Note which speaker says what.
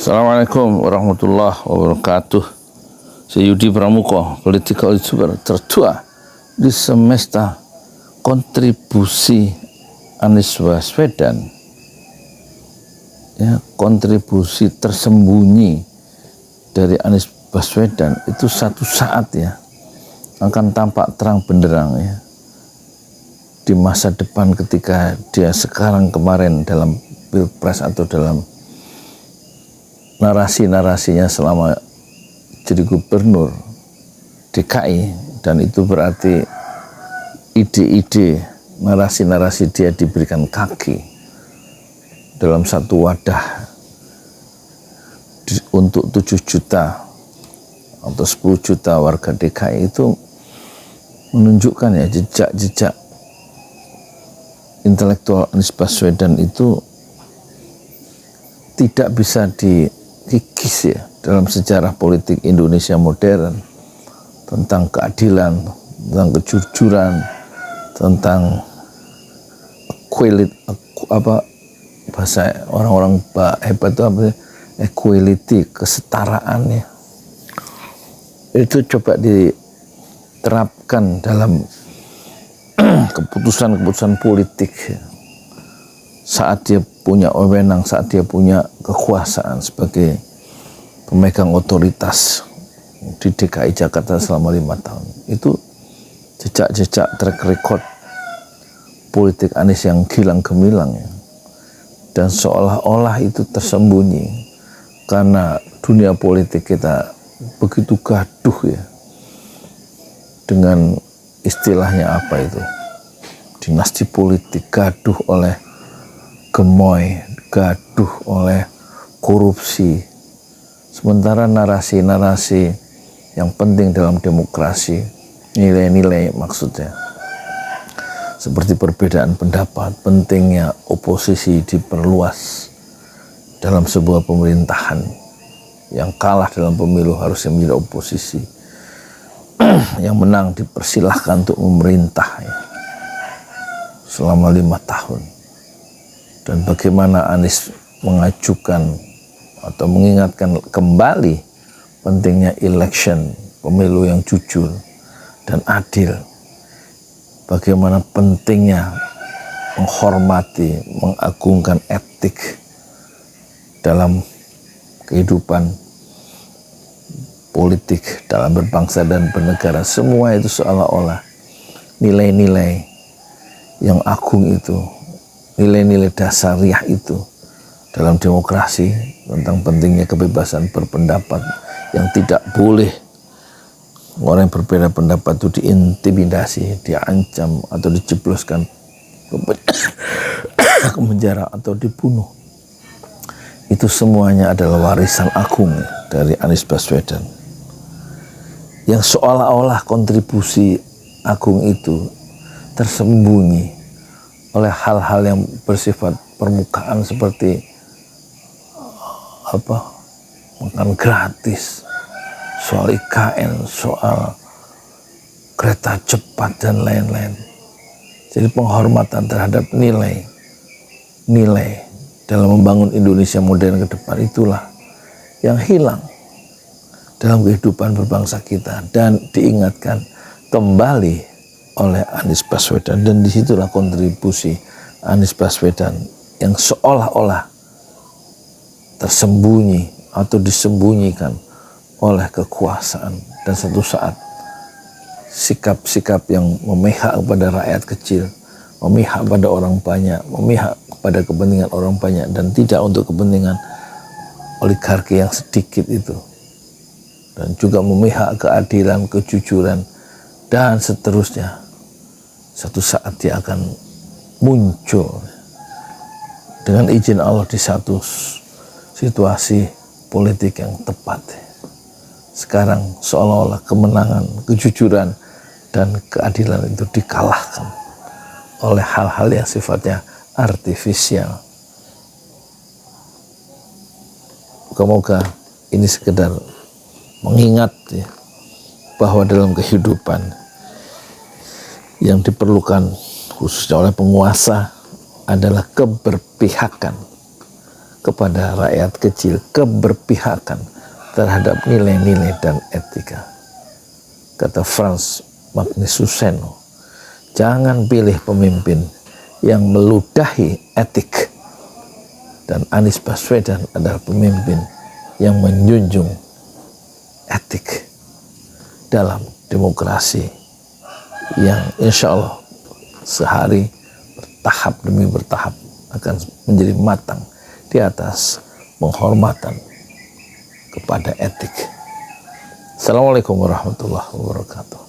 Speaker 1: Assalamualaikum warahmatullahi wabarakatuh. Saya Yudi Pramuko, political youtuber tertua di semesta kontribusi Anies Baswedan. Ya, kontribusi tersembunyi dari Anies Baswedan itu satu saat ya akan tampak terang benderang ya di masa depan ketika dia sekarang kemarin dalam pilpres atau dalam narasi-narasinya selama jadi gubernur DKI, dan itu berarti ide-ide narasi-narasi dia diberikan kaki dalam satu wadah untuk 7 juta atau 10 juta warga DKI. Itu menunjukkan ya jejak-jejak intelektual Anies Baswedan itu tidak bisa dikikis ya dalam sejarah politik Indonesia modern, tentang keadilan, tentang kejujuran, tentang bahasa orang-orang hebat itu apa, equality, kesetaraan ya. Itu coba diterapkan dalam keputusan-keputusan politik saat dia punya wewenang, saat dia punya kekuasaan sebagai pemegang otoritas di DKI Jakarta selama 5 tahun. Itu jejak-jejak track record politik Anies yang gilang gemilang ya. Dan seolah-olah itu tersembunyi karena dunia politik kita begitu gaduh ya, dengan istilahnya apa itu, dinasti politik, gaduh oleh gemoy, gaduh oleh korupsi. Sementara narasi-narasi yang penting dalam demokrasi, nilai-nilai maksudnya, seperti perbedaan pendapat, pentingnya oposisi diperluas dalam sebuah pemerintahan. Yang kalah dalam pemilu harusnya menjadi oposisi, yang menang dipersilahkan untuk memerintah ya, selama 5 tahun. Dan bagaimana Anies mengajukan atau mengingatkan kembali pentingnya election, pemilu yang jujur dan adil. Bagaimana pentingnya menghormati, mengagungkan etik dalam kehidupan politik, dalam berbangsa dan bernegara. Semua itu seolah-olah nilai-nilai yang agung itu, nilai-nilai dasariah itu dalam demokrasi, tentang pentingnya kebebasan berpendapat, yang tidak boleh orang yang berbeda pendapat itu diintimidasi, diancam atau dijebloskan ke penjara atau dibunuh. Itu semuanya adalah warisan agung dari Anies Baswedan, yang seolah-olah kontribusi agung itu tersembunyi oleh hal-hal yang bersifat permukaan seperti makan gratis, soal IKN, soal kereta cepat dan lain-lain. Jadi penghormatan terhadap nilai dalam membangun Indonesia modern ke depan, itulah yang hilang dalam kehidupan berbangsa kita dan diingatkan kembali oleh Anies Baswedan. Dan disitulah kontribusi Anies Baswedan yang seolah-olah tersembunyi atau disembunyikan oleh kekuasaan, dan satu saat sikap-sikap yang memihak kepada rakyat kecil, memihak pada orang banyak, memihak pada kepentingan orang banyak dan tidak untuk kepentingan oligarki yang sedikit itu, dan juga memihak keadilan, kejujuran dan seterusnya. Satu saat dia akan muncul dengan izin Allah di satu situasi politik yang tepat. Sekarang seolah-olah kemenangan, kejujuran dan keadilan itu dikalahkan oleh hal-hal yang sifatnya artifisial. Moga-moga ini sekedar mengingat ya, bahwa dalam kehidupan yang diperlukan khususnya oleh penguasa adalah keberpihakan kepada rakyat kecil, keberpihakan terhadap nilai-nilai dan etika. Kata Frans Magnisuseno, jangan pilih pemimpin yang meludahi etik. Dan Anies Baswedan adalah pemimpin yang menjunjung etik dalam demokrasi yang insya Allah sehari bertahap demi bertahap akan menjadi matang di atas penghormatan kepada etik. Assalamualaikum warahmatullahi wabarakatuh.